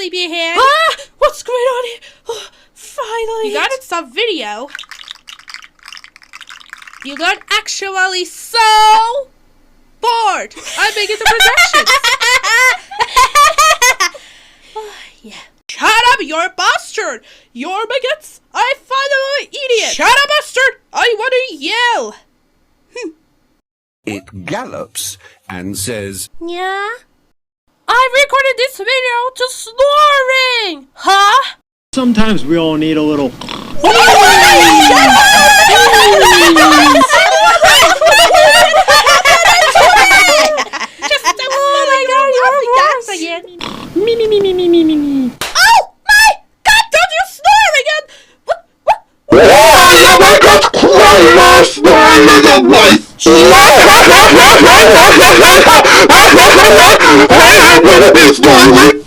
sleepyhead. Ah! What's going on here? Oh, finally. You gotta stop video. You got actually so bored. I'm making the projections. Yeah. Shut up, you're a bastard. You're baguettes. I finally idiot. Shut up, bastard. I want to yell. It gallops and says, Yeah? I recorded this video to Snoring. Huh? Sometimes we all need a little... Me. Oh my God! Don't you snore again? "Oh, my little wife!"